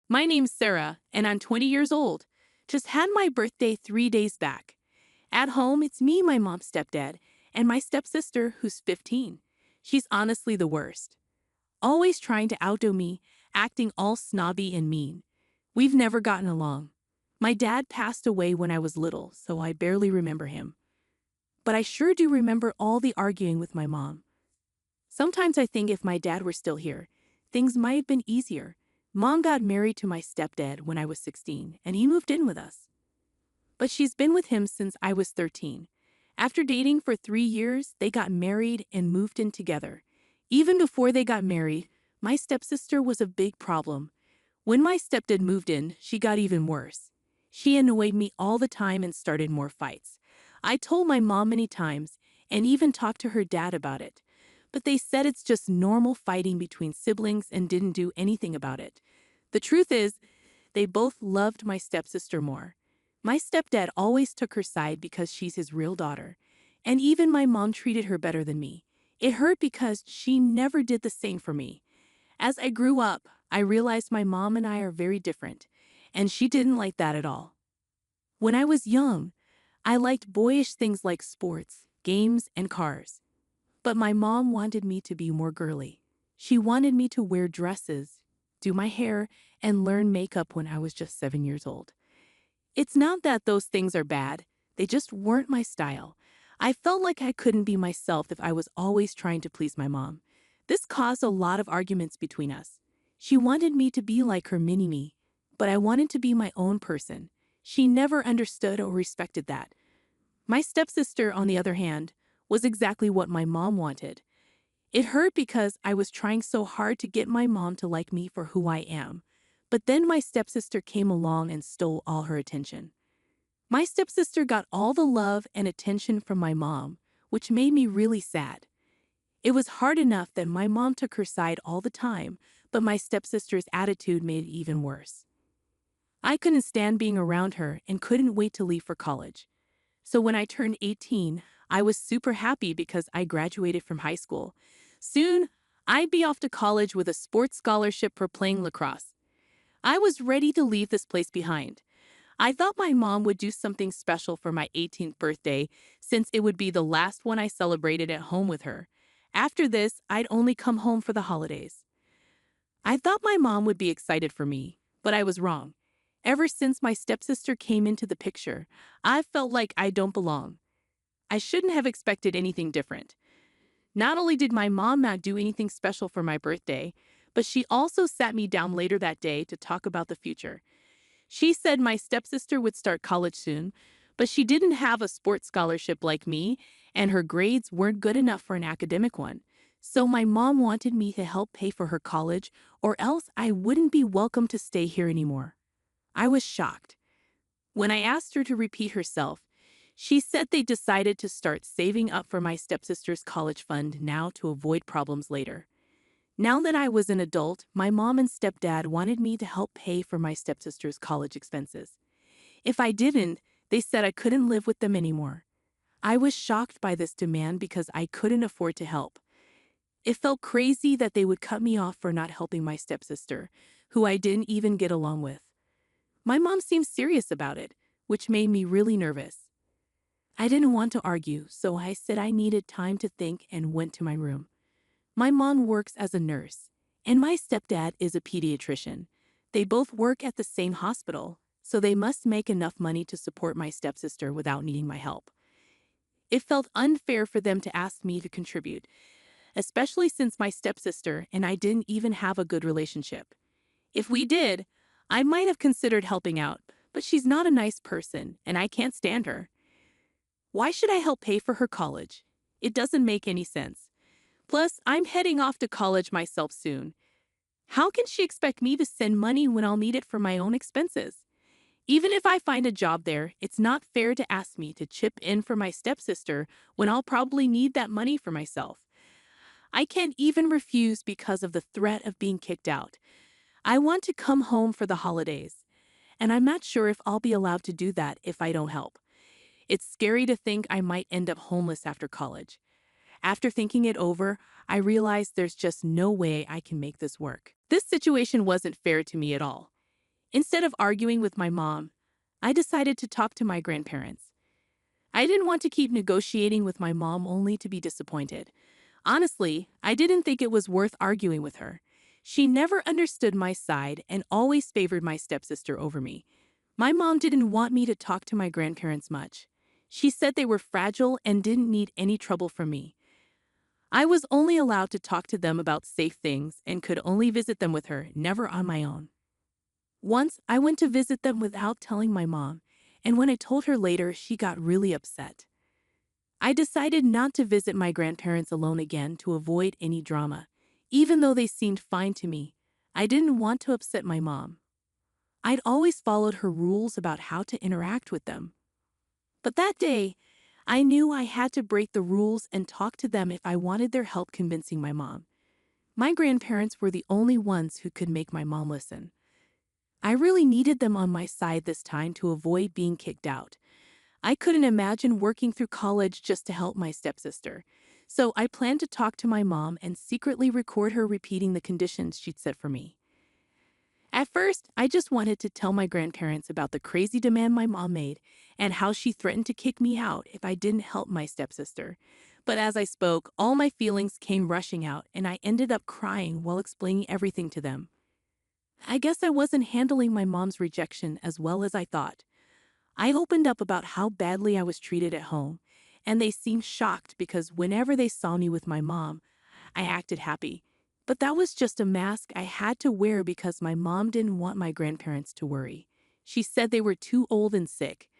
My name's Sarah, and I'm 20 years old. Just had my birthday 3 days back. At home, it's me, my mom's stepdad, and my stepsister, who's 15. She's honestly the worst. Always trying to outdo me, acting all snobby and mean. We've never gotten along. My dad passed away when I was little, so I barely remember him. But I sure do remember all the arguing with my mom. Sometimes I think if my dad were still here, things might have been easier. Mom got married to my stepdad when I was 16, and he moved in with us. But she's been with him since I was 13. After dating for 3 years, they got married and moved in together. Even before they got married, my stepsister was a big problem. When my stepdad moved in, she got even worse. She annoyed me all the time and started more fights. I told my mom many times and even talked to her dad about it. But they said it's just normal fighting between siblings and didn't do anything about it. The truth is, they both loved my stepsister more. My stepdad always took her side because she's his real daughter, and even my mom treated her better than me. It hurt because she never did the same for me. As I grew up, I realized my mom and I are very different, and she didn't like that at all. When I was young, I liked boyish things like sports, games, and cars. But my mom wanted me to be more girly. She wanted me to wear dresses, do my hair, and learn makeup when I was just 7 years old. It's not that those things are bad, they just weren't my style. I felt like I couldn't be myself if I was always trying to please my mom. This caused a lot of arguments between us. She wanted me to be like her mini-me, but I wanted to be my own person. She never understood or respected that. My stepsister, on the other hand, was exactly what my mom wanted. It hurt because I was trying so hard to get my mom to like me for who I am. But then my stepsister came along and stole all her attention. My stepsister got all the love and attention from my mom, which made me really sad. It was hard enough that my mom took her side all the time, but my stepsister's attitude made it even worse. I couldn't stand being around her and couldn't wait to leave for college. So when I turned 18, I was super happy because I graduated from high school. Soon, I'd be off to college with a sports scholarship for playing lacrosse. I was ready to leave this place behind. I thought my mom would do something special for my 18th birthday since it would be the last one I celebrated at home with her. After this, I'd only come home for the holidays. I thought my mom would be excited for me, but I was wrong. Ever since my stepsister came into the picture, I've felt like I don't belong. I shouldn't have expected anything different. Not only did my mom not do anything special for my birthday, but she also sat me down later that day to talk about the future. She said my stepsister would start college soon, but she didn't have a sports scholarship like me, and her grades weren't good enough for an academic one. So my mom wanted me to help pay for her college, or else I wouldn't be welcome to stay here anymore. I was shocked. When I asked her to repeat herself, she said they decided to start saving up for my stepsister's college fund now to avoid problems later. Now that I was an adult, my mom and stepdad wanted me to help pay for my stepsister's college expenses. If I didn't, they said I couldn't live with them anymore. I was shocked by this demand because I couldn't afford to help. It felt crazy that they would cut me off for not helping my stepsister, who I didn't even get along with. My mom seemed serious about it, which made me really nervous. I didn't want to argue, so I said I needed time to think and went to my room. My mom works as a nurse, and my stepdad is a pediatrician. They both work at the same hospital, so they must make enough money to support my stepsister without needing my help. It felt unfair for them to ask me to contribute, especially since my stepsister and I didn't even have a good relationship. If we did, I might have considered helping out, but she's not a nice person, and I can't stand her. Why should I help pay for her college? It doesn't make any sense. Plus, I'm heading off to college myself soon. How can she expect me to send money when I'll need it for my own expenses? Even if I find a job there, it's not fair to ask me to chip in for my stepsister when I'll probably need that money for myself. I can't even refuse because of the threat of being kicked out. I want to come home for the holidays, and I'm not sure if I'll be allowed to do that if I don't help. It's scary to think I might end up homeless after college. After thinking it over, I realized there's just no way I can make this work. This situation wasn't fair to me at all. Instead of arguing with my mom, I decided to talk to my grandparents. I didn't want to keep negotiating with my mom only to be disappointed. Honestly, I didn't think it was worth arguing with her. She never understood my side and always favored my stepsister over me. My mom didn't want me to talk to my grandparents much. She said they were fragile and didn't need any trouble from me. I was only allowed to talk to them about safe things and could only visit them with her, never on my own. Once, I went to visit them without telling my mom, and when I told her later, she got really upset. I decided not to visit my grandparents alone again to avoid any drama. Even though they seemed fine to me, I didn't want to upset my mom. I'd always followed her rules about how to interact with them. But that day, I knew I had to break the rules and talk to them if I wanted their help convincing my mom. My grandparents were the only ones who could make my mom listen. I really needed them on my side this time to avoid being kicked out. I couldn't imagine working through college just to help my stepsister. So I planned to talk to my mom and secretly record her repeating the conditions she'd set for me. At first, I just wanted to tell my grandparents about the crazy demand my mom made and how she threatened to kick me out if I didn't help my stepsister. But as I spoke, all my feelings came rushing out and I ended up crying while explaining everything to them. I guess I wasn't handling my mom's rejection as well as I thought. I opened up about how badly I was treated at home, and they seemed shocked because whenever they saw me with my mom, I acted happy. But that was just a mask I had to wear because my mom didn't want my grandparents to worry. She said they were too old and sick.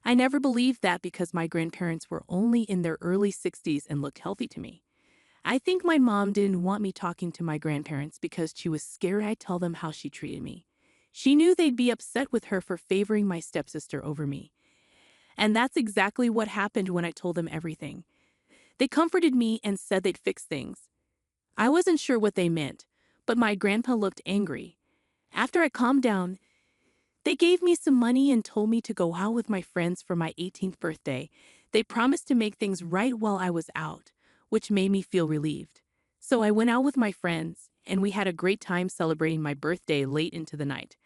I never believed that because my grandparents were only in their early 60s and looked healthy to me. I think my mom didn't want me talking to my grandparents because she was scared I'd tell them how she treated me. She knew they'd be upset with her for favoring my stepsister over me. And that's exactly what happened when I told them everything. They comforted me and said they'd fix things. I wasn't sure what they meant, but my grandpa looked angry. After I calmed down, they gave me some money and told me to go out with my friends for my 18th birthday. They promised to make things right while I was out, which made me feel relieved. So I went out with my friends, and we had a great time celebrating my birthday late into the night.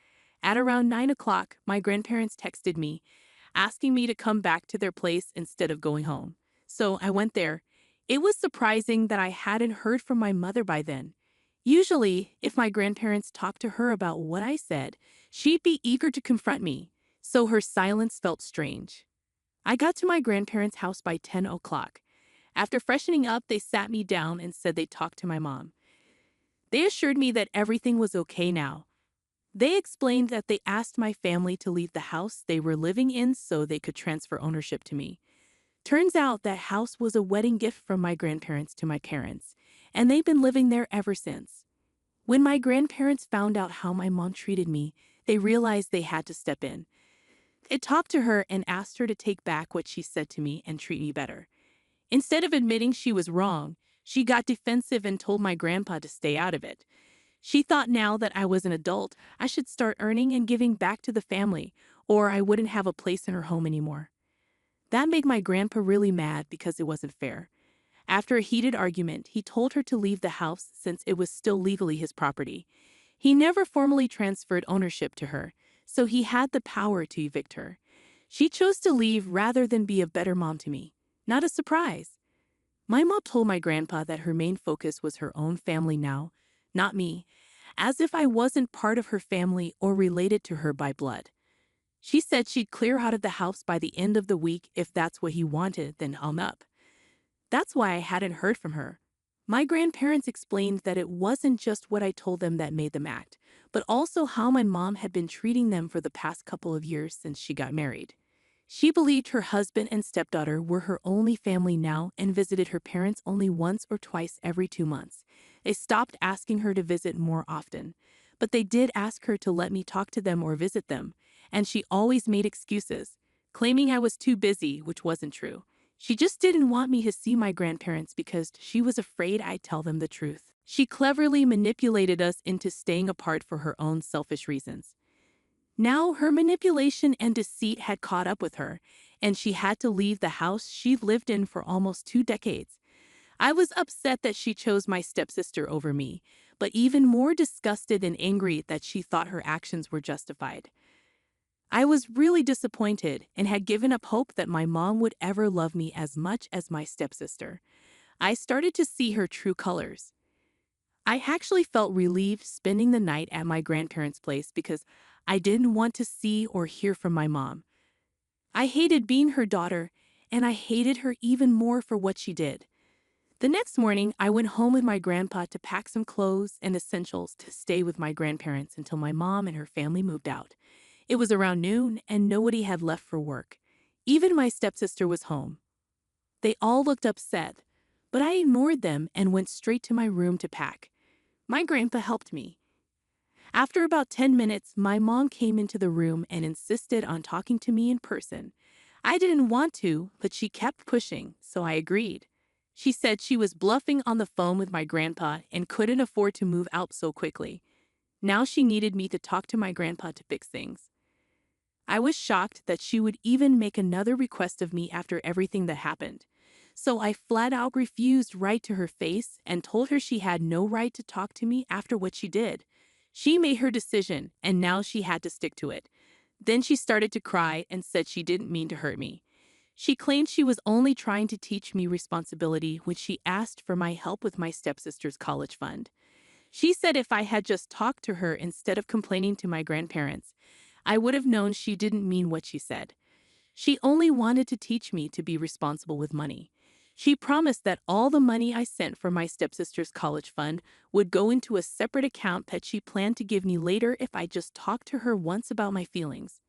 At around 9 o'clock, my grandparents texted me, asking me to come back to their place instead of going home. So I went there. It was surprising that I hadn't heard from my mother by then. Usually, if my grandparents talked to her about what I said, she'd be eager to confront me, so her silence felt strange. I got to my grandparents' house by 10 o'clock. After freshening up, they sat me down and said they'd talk to my mom. They assured me that everything was okay now. They explained that they asked my family to leave the house they were living in so they could transfer ownership to me. Turns out that house was a wedding gift from my grandparents to my parents, and they've been living there ever since. When my grandparents found out how my mom treated me, they realized they had to step in. They talked to her and asked her to take back what she said to me and treat me better. Instead of admitting she was wrong, she got defensive and told my grandpa to stay out of it. She thought now that I was an adult, I should start earning and giving back to the family, or I wouldn't have a place in her home anymore. That made my grandpa really mad because it wasn't fair. After a heated argument, he told her to leave the house since it was still legally his property. He never formally transferred ownership to her, so he had the power to evict her. She chose to leave rather than be a better mom to me. Not a surprise. My mom told my grandpa that her main focus was her own family now, not me, as if I wasn't part of her family or related to her by blood. She said she'd clear out of the house by the end of the week if that's what he wanted, then hung up. That's why I hadn't heard from her. My grandparents explained that it wasn't just what I told them that made them act, but also how my mom had been treating them for the past couple of years since she got married. She believed her husband and stepdaughter were her only family now and visited her parents only once or twice every 2 months. They stopped asking her to visit more often, but they did ask her to let me talk to them or visit them, and she always made excuses, claiming I was too busy, which wasn't true. She just didn't want me to see my grandparents because she was afraid I'd tell them the truth. She cleverly manipulated us into staying apart for her own selfish reasons. Now her manipulation and deceit had caught up with her, and she had to leave the house she'd lived in for almost 2 decades. I was upset that she chose my stepsister over me, but even more disgusted and angry that she thought her actions were justified. I was really disappointed and had given up hope that my mom would ever love me as much as my stepsister. I started to see her true colors. I actually felt relieved spending the night at my grandparents' place because I didn't want to see or hear from my mom. I hated being her daughter, and I hated her even more for what she did. The next morning, I went home with my grandpa to pack some clothes and essentials to stay with my grandparents until my mom and her family moved out. It was around noon, and nobody had left for work. Even my stepsister was home. They all looked upset, but I ignored them and went straight to my room to pack. My grandpa helped me. After about 10 minutes, my mom came into the room and insisted on talking to me in person. I didn't want to, but she kept pushing, so I agreed. She said she was bluffing on the phone with my grandpa and couldn't afford to move out so quickly. Now she needed me to talk to my grandpa to fix things. I was shocked that she would even make another request of me after everything that happened. So I flat out refused right to her face and told her she had no right to talk to me after what she did. She made her decision, and now she had to stick to it. Then she started to cry and said she didn't mean to hurt me. She claimed she was only trying to teach me responsibility when she asked for my help with my stepsister's college fund. She said if I had just talked to her instead of complaining to my grandparents, I would have known she didn't mean what she said. She only wanted to teach me to be responsible with money. She promised that all the money I sent for my stepsister's college fund would go into a separate account that she planned to give me later if I just talked to her once about my feelings.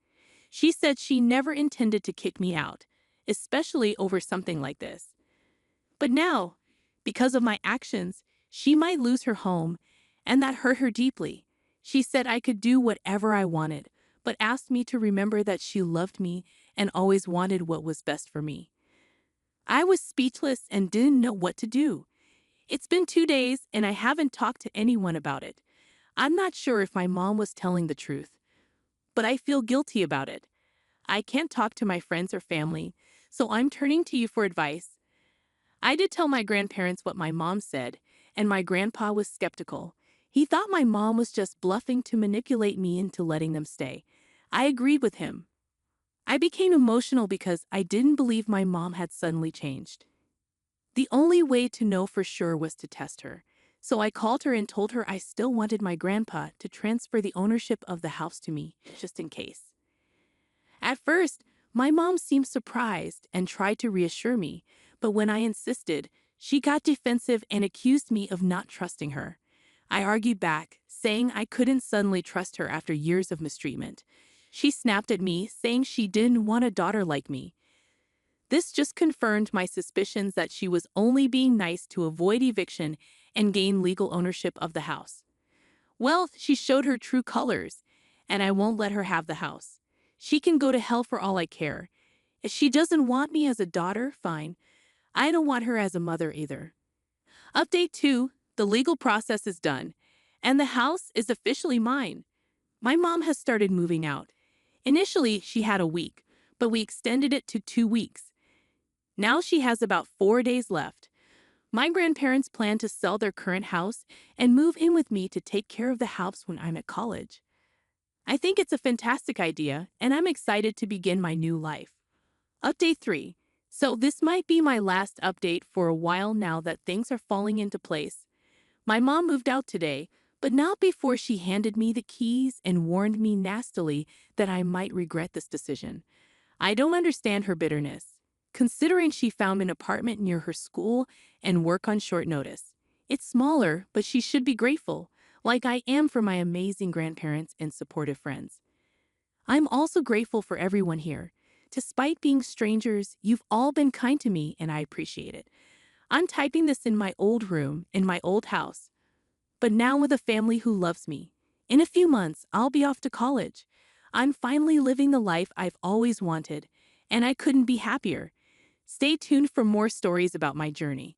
She said she never intended to kick me out, especially over something like this. But now, because of my actions, she might lose her home, and that hurt her deeply. She said I could do whatever I wanted, but asked me to remember that she loved me and always wanted what was best for me. I was speechless and didn't know what to do. It's been 2 days and I haven't talked to anyone about it. I'm not sure if my mom was telling the truth, but I feel guilty about it. I can't talk to my friends or family, so I'm turning to you for advice. I did tell my grandparents what my mom said, and my grandpa was skeptical. He thought my mom was just bluffing to manipulate me into letting them stay. I agreed with him. I became emotional because I didn't believe my mom had suddenly changed. The only way to know for sure was to test her. So I called her and told her I still wanted my grandpa to transfer the ownership of the house to me, just in case. At first, my mom seemed surprised and tried to reassure me, but when I insisted, she got defensive and accused me of not trusting her. I argued back, saying I couldn't suddenly trust her after years of mistreatment. She snapped at me, saying she didn't want a daughter like me. This just confirmed my suspicions that she was only being nice to avoid eviction and gain legal ownership of the house. Well, she showed her true colors, and I won't let her have the house. She can go to hell for all I care. If she doesn't want me as a daughter, fine. I don't want her as a mother either. Update 2, the legal process is done, and the house is officially mine. My mom has started moving out. Initially, she had a week, but we extended it to 2 weeks. Now she has about 4 days left. My grandparents plan to sell their current house and move in with me to take care of the house when I'm at college. I think it's a fantastic idea, and I'm excited to begin my new life. Update 3. So this might be my last update for a while now that things are falling into place. My mom moved out today, but not before she handed me the keys and warned me nastily that I might regret this decision. I don't understand her bitterness, considering she found an apartment near her school and work on short notice. It's smaller, but she should be grateful, like I am for my amazing grandparents and supportive friends. I'm also grateful for everyone here. Despite being strangers, you've all been kind to me and I appreciate it. I'm typing this in my old room, in my old house, but now with a family who loves me. In a few months, I'll be off to college. I'm finally living the life I've always wanted, and I couldn't be happier. Stay tuned for more stories about my journey.